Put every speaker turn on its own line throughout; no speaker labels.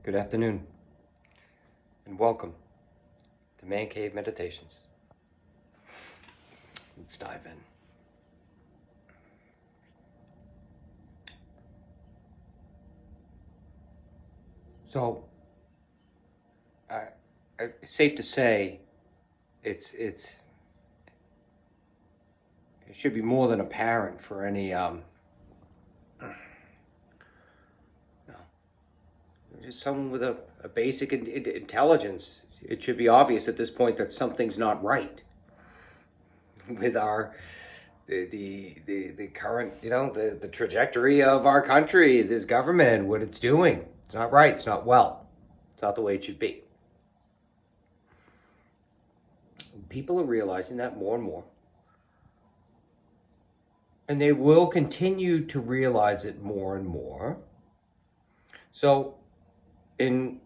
Good afternoon, and welcome to Man Cave Meditations. Let's dive in. So, it's safe to say it should be more than apparent for any just someone with a basic intelligence. It should be obvious at this point that something's not right with the current, the trajectory of our country, this government, what it's doing. It's not right. It's not well. It's not the way it should be. People are realizing that more and more. And they will continue to realize it more and more. So, in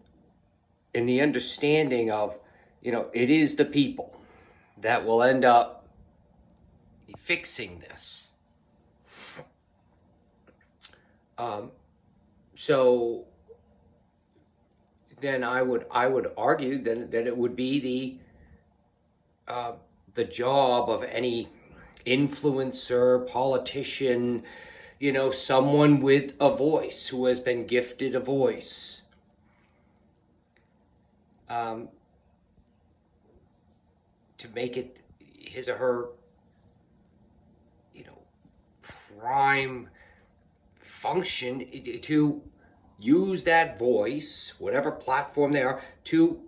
the understanding of, it is the people that will end up fixing this. So then I would argue that it would be the job of any influencer, politician, someone with a voice, who has been gifted a voice, to make it his or her, prime function, to use that voice, whatever platform they are, to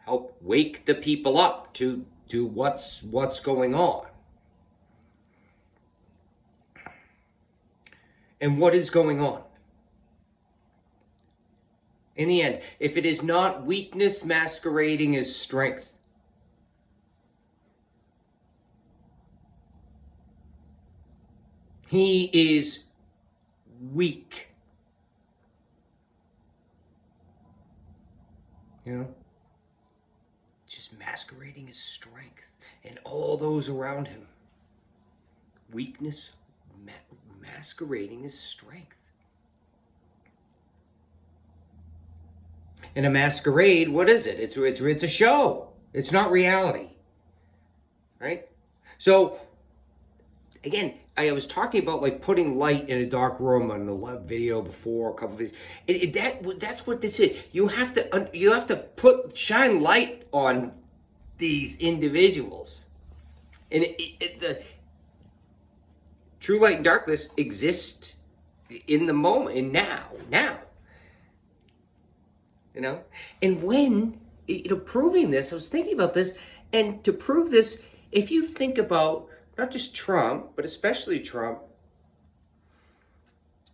help wake the people up to what's going on. And what is going on? In the end, if it is not weakness masquerading as strength, he is weak. Just masquerading as strength, and all those around him. Weakness masquerading as strength. And a masquerade, what is it? It's a show. It's not reality, right? So, again, I was talking about like putting light in a dark room on the video before, a couple of videos. That's what this is. You have to shine light on these individuals, and the true light and darkness exist in the moment, in now. And when, proving this, I was thinking about this, and to prove this, if you think about not just Trump, but especially Trump,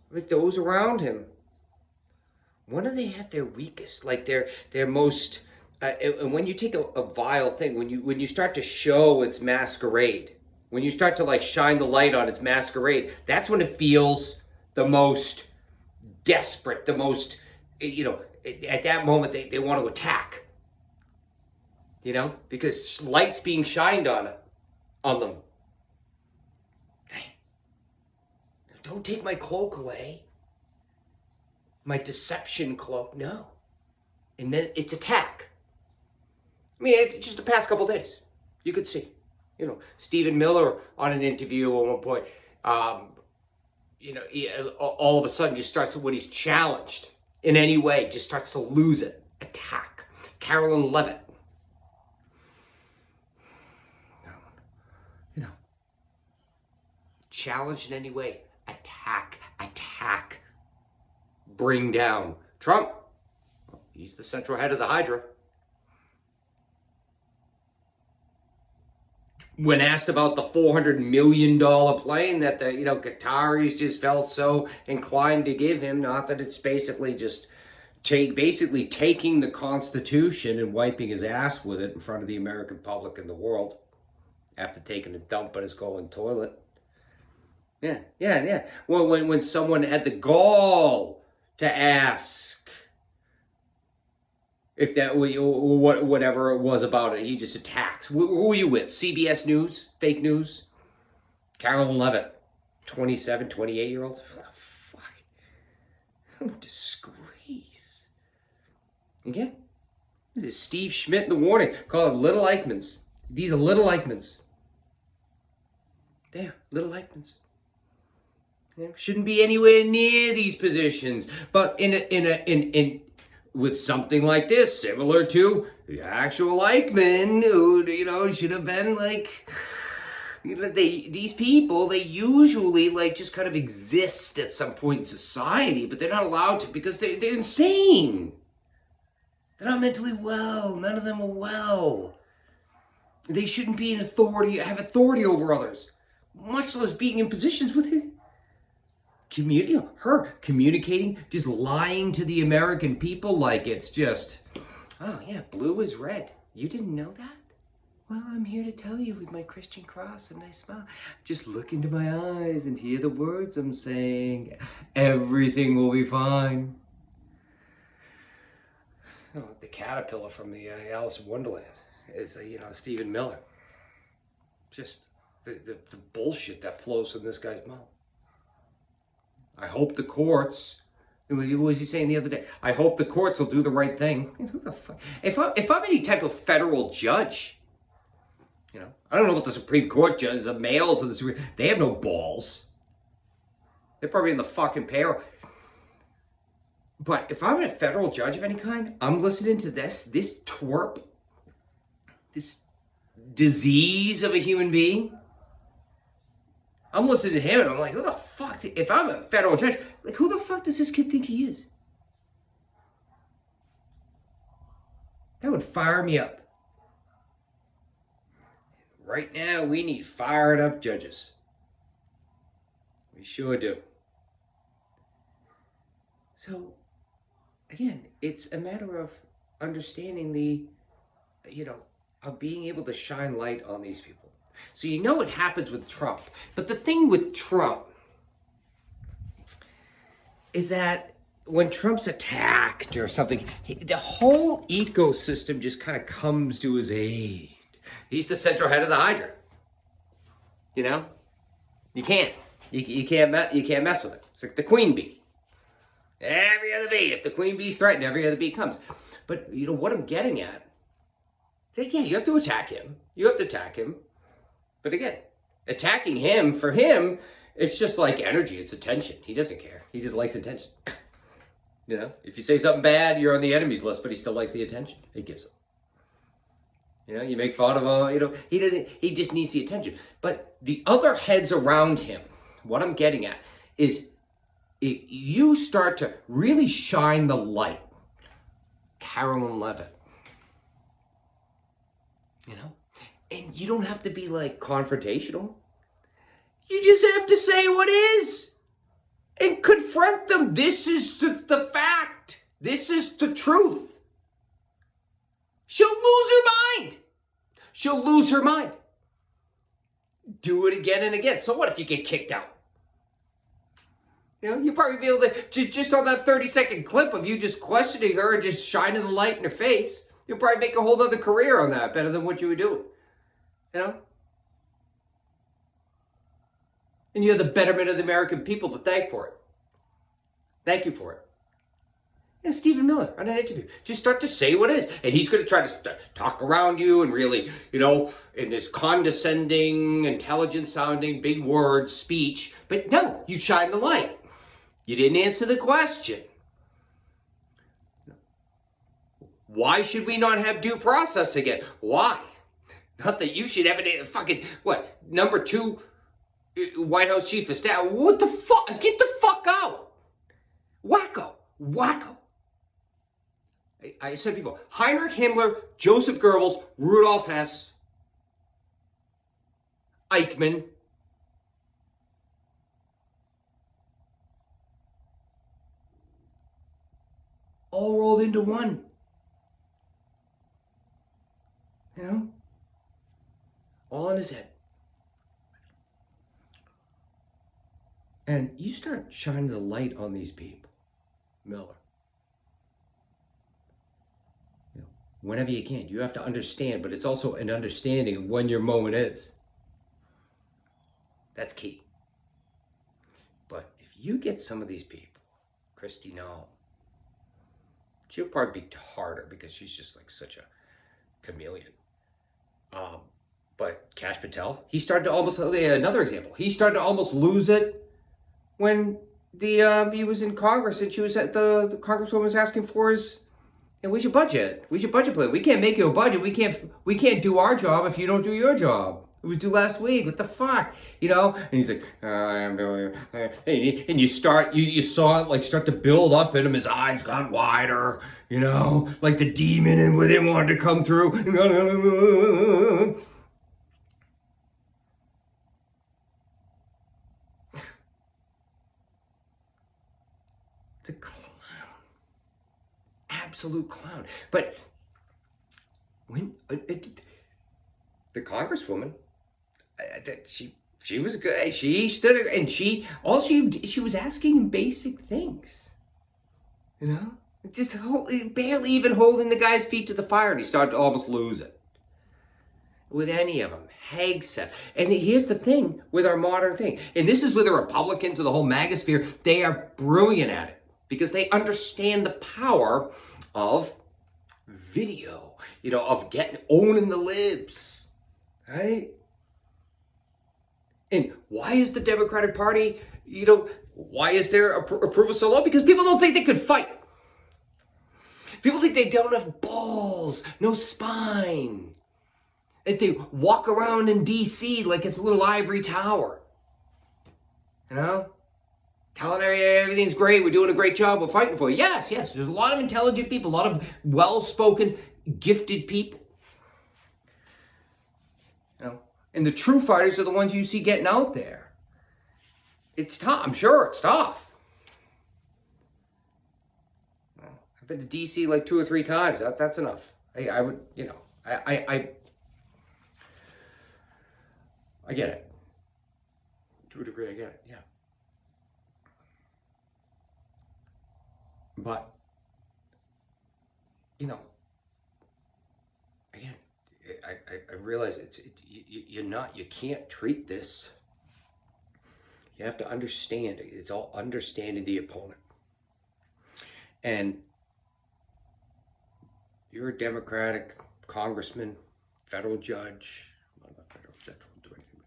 like those around him, when are they at their weakest, like their most, and when you take a vile thing, when you start to show its masquerade, when you start to like shine the light on its masquerade, that's when it feels the most desperate, the most, at that moment they want to attack, because light's being shined on them. Hey, don't take my cloak away, my deception cloak, no. And then it's attack. I mean, it's just the past couple days, you could see, Stephen Miller on an interview at one point, all of a sudden just starts, when he's challenged in any way, just starts to lose it. Attack. Carolyn Levitt. Challenged in any way. Attack. Bring down Trump. He's the central head of the Hydra. When asked about the $400 million plane that the Qataris just felt so inclined to give him, not that it's basically just taking the Constitution and wiping his ass with it in front of the American public and the world after taking a dump on his golden toilet. Yeah. Well, when someone had the gall to ask if that, whatever it was about it, he just attacks. Who are you with? CBS News? Fake news? Carolyn Levitt, 27, 28-year-olds? What the fuck? Disgrace. Again, this is Steve Schmidt in the warning. Call it little Eichmanns. These are little Eichmanns. There, little Eichmanns. Shouldn't be anywhere near these positions, but in with something like this, similar to the actual Eichmann, who should have been like, these people, they usually like just kind of exist at some point in society, but they're not allowed to because they're insane. They're not mentally well. None of them are well. They shouldn't be in authority, have authority over others, much less being in positions with it. Her communicating, just lying to the American people like it's just, oh yeah, blue is red. You didn't know that? Well, I'm here to tell you with my Christian cross and I smile. Just look into my eyes and hear the words I'm saying. Everything will be fine. The caterpillar from the Alice in Wonderland is, Stephen Miller. Just the bullshit that flows from this guy's mouth. I hope the courts, what was he saying the other day? I hope the courts will do the right thing. Who the fuck? If I'm any type of federal judge, I don't know what the Supreme Court judge, the males of the Supreme, they have no balls. They're probably in the fucking payroll. But if I'm a federal judge of any kind, I'm listening to this twerp, this disease of a human being. I'm listening to him and I'm like, who the fuck, if I'm a federal judge, like who the fuck does this kid think he is? That would fire me up. Right now, we need fired up judges. We sure do. So, again, it's a matter of understanding of being able to shine light on these people. So what happens with Trump. But the thing with Trump is that when Trump's attacked or something, the whole ecosystem just kind of comes to his aid. He's the central head of the Hydra. You can't mess with it. It's like the queen bee. Every other bee, if the queen bee's threatened, every other bee comes. But what I'm getting at, yeah, you have to attack him. But again, attacking him, for him, it's just like energy. It's attention. He doesn't care. He just likes attention. If you say something bad, you're on the enemies list, but he still likes the attention he gives him. You make fun of him, he just needs the attention. But the other heads around him, what I'm getting at is if you start to really shine the light, Carolyn Levitt, and you don't have to be like confrontational. You just have to say what is and confront them. This is the fact. This is the truth. She'll lose her mind. She'll lose her mind. Do it again and again. So what if you get kicked out? You'll probably be able to, just on that 30-second clip of you just questioning her and just shining the light in her face, you'll probably make a whole other career on that, better than what you were doing. And you have the betterment of the American people to thank for it. Thank you for it. Stephen Miller on an interview. Just start to say what is. And he's going to try to talk around you and really, in this condescending, intelligent-sounding, big word speech. But no, you shine the light. You didn't answer the question. Why should we not have due process again? Why? Not that you should have a fucking, number 2 White House chief of staff. What the fuck? Get the fuck out. Wacko. I said before, Heinrich Himmler, Joseph Goebbels, Rudolf Hess, Eichmann, all rolled into one. All in his head. And you start shining the light on these people, Miller. Whenever you can. You have to understand, but it's also an understanding of when your moment is. That's key. But if you get some of these people, Kristi Noem, She'll probably be harder because she's just like such a chameleon. Um, but Cash Patel, he started to almost, another example, he started to almost lose it when he was in Congress and she was at the Congresswoman was asking for his, and we should budget. We should budget plan. We can't make you a budget. We can't do our job if you don't do your job. It was due last week. What the fuck? And he's like, I'm doing it. And you saw it like start to build up in him. His eyes got wider, like the demon and within wanted to come through. It's a clown. Absolute clown. But when the Congresswoman, she was good. She stood and she was asking basic things, just barely even holding the guy's feet to the fire, and he started to almost lose it with any of them. Hegseth. And here's the thing with our modern thing, and this is with the Republicans or the whole MAGA sphere, they are brilliant at it because they understand the power of video, of owning the libs, right? And why is the Democratic Party, why is their approval so low? Because people don't think they could fight. People think they don't have balls, no spine. That they walk around in D.C. like it's a little ivory tower. Telling everything's great, we're doing a great job, we're fighting for you. Yes, there's a lot of intelligent people, a lot of well-spoken, gifted people. And the true fighters are the ones you see getting out there. It's tough. I'm sure it's tough. I've been to D.C. like 2 or 3 times. That's enough. I would, I get it. To a degree, I get it. Yeah. But, again, I realize you can't treat this. You have to understand it. It's all understanding the opponent. And you're a Democratic congressman, federal judge, well, not federal judge won't do anything,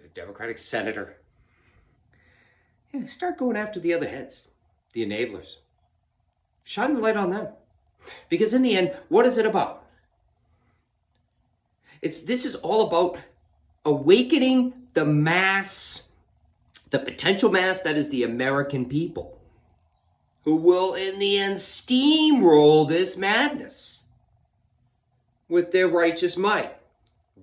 a Democratic senator. Yeah, start going after the other heads, the enablers. Shine the light on them. Because in the end, what is it about? This is all about awakening the mass, the potential mass that is the American people, who will in the end steamroll this madness with their righteous might.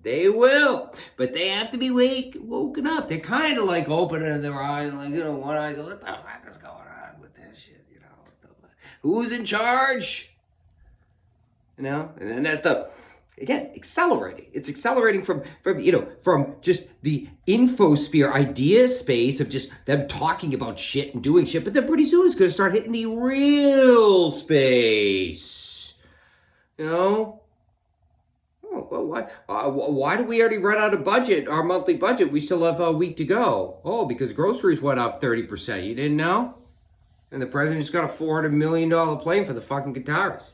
They will, but they have to be woken up. They're kind of like opening their eyes, like, one eye, what the fuck is going on with this shit, who's in charge? And then that's again, accelerating. It's accelerating from just the infosphere idea space of just them talking about shit and doing shit, but then pretty soon it's going to start hitting the real space. Oh, well, why do we already run out of budget, our monthly budget? We still have a week to go. Oh, because groceries went up 30%. You didn't know? And the president just got a $400 million plane for the fucking guitarist.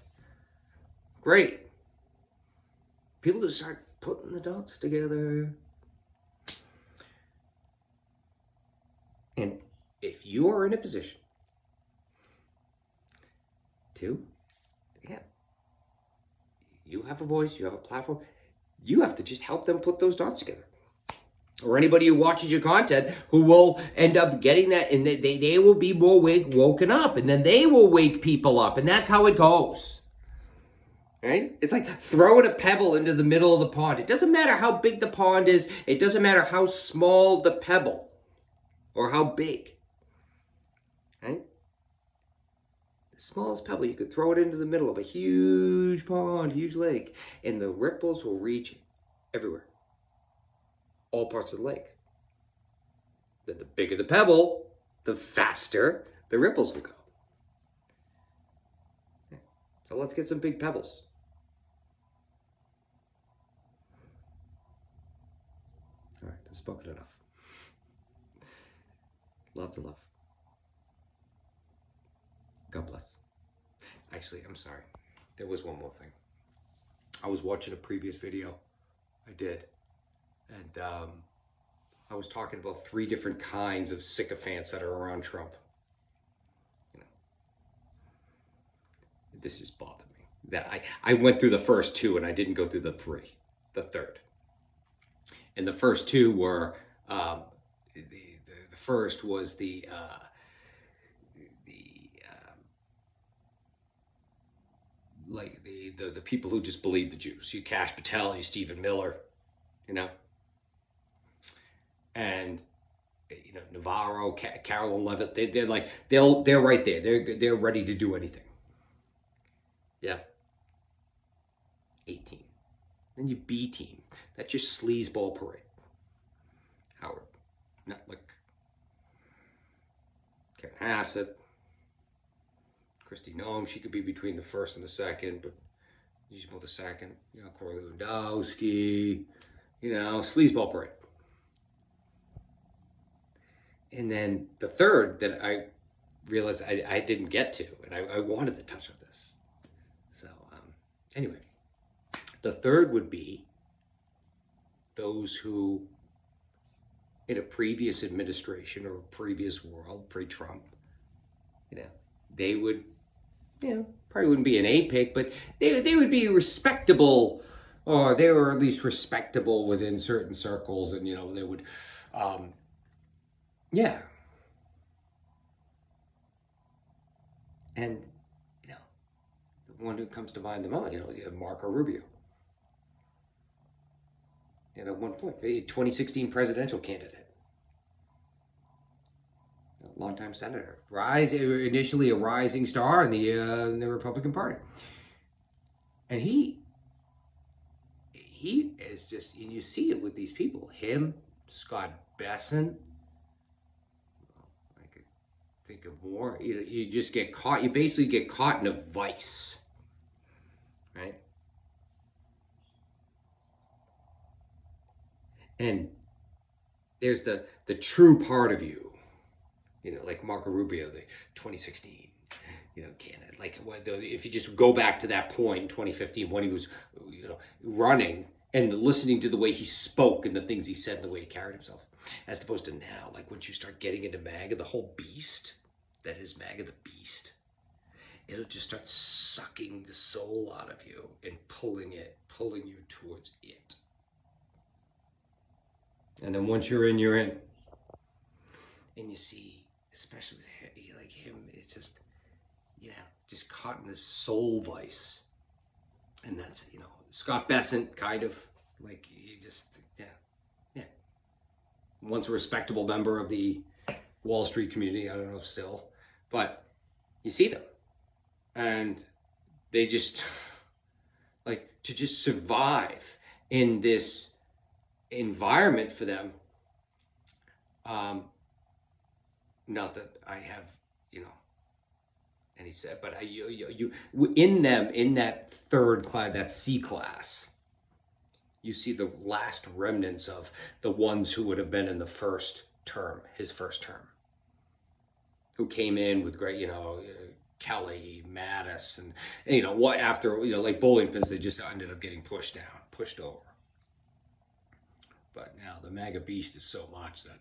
Great. People just start putting the dots together. And if you are in a position to, again, you have a voice, you have a platform, you have to just help them put those dots together. Or anybody who watches your content who will end up getting that, and they will be more woken up, and then they will wake people up, and that's how it goes. Right? It's like throwing a pebble into the middle of the pond. It doesn't matter how big the pond is. It doesn't matter how small the pebble or how big. Right? The smallest pebble, you could throw it into the middle of a huge pond, huge lake, and the ripples will reach everywhere. All parts of the lake. Then the bigger the pebble, the faster the ripples will go. So let's get some big pebbles. All right, I've spoken enough. Lots of love. God bless. Actually, I'm sorry. There was one more thing. I was watching a previous video I did, and I was talking about 3 different kinds of sycophants that are around Trump. You know, this has bothered me. That I went through the first 2 and I didn't go through the third. And the first 2 were the first was the like the people who just believe the Jews. You Cash Patel, you Stephen Miller, you know, and you know Navarro, Carolyn Levitt. They're like they're right there. They're ready to do anything. Yeah. 18. Then you B team. That's your sleazeball parade. Howard, Netlick, Karen Hassett, Christy Noem. She could be between the first and the second, but she's both the second. You know, Corey Lewandowski. You know, sleazeball parade. And then the third that I realized I didn't get to, and I wanted to touch on this. So anyway, the third would be those who, in a previous administration or a previous world, pre-Trump, you know, they would, you know, probably wouldn't be an A-pick, but they would be respectable, or they were at least respectable within certain circles, and, you know, they would, yeah. And, you know, the one who comes to mind the most, you know, you have Marco Rubio. And at one point, a 2016 presidential candidate. A longtime senator. Initially a rising star in the Republican Party. And he is just, and you see it with these people. Him, Scott Bessent. I could think of more. You just get caught. You basically get caught in a vice. Right? And there's the true part of you, you know, like Marco Rubio, the 2016, you know, candidate. Like if you just go back to that point in 2015 when he was, you know, running and listening to the way he spoke and the things he said and the way he carried himself, as opposed to now, like once you start getting into MAGA, the whole beast that is MAGA, the beast, it'll just start sucking the soul out of you and pulling you towards it. And then once you're in, you're in. And you see, especially with like him, it's just, you know, just caught in this soul vice. And that's, you know, Scott Bessent, kind of, like, you just, yeah. Once a respectable member of the Wall Street community, I don't know if still, but you see them. And they just, like, to just survive in this environment for them, not that I have, you know, any said, but you in them, in that third class, that C class, you see the last remnants of the ones who would have been in the first term, his first term, who came in with great, you know, Kelly, Mattis, and you know what, after, you know, like bowling pins, they just ended up getting pushed down, pushed over. But now the MAGA beast is so much that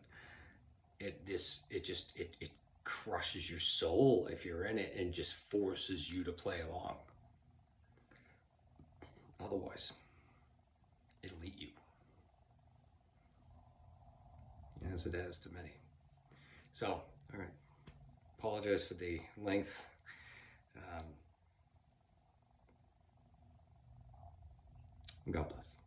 it crushes your soul if you're in it and just forces you to play along. Otherwise, it'll eat you, as it has to many. So, all right. Apologize for the length. God bless.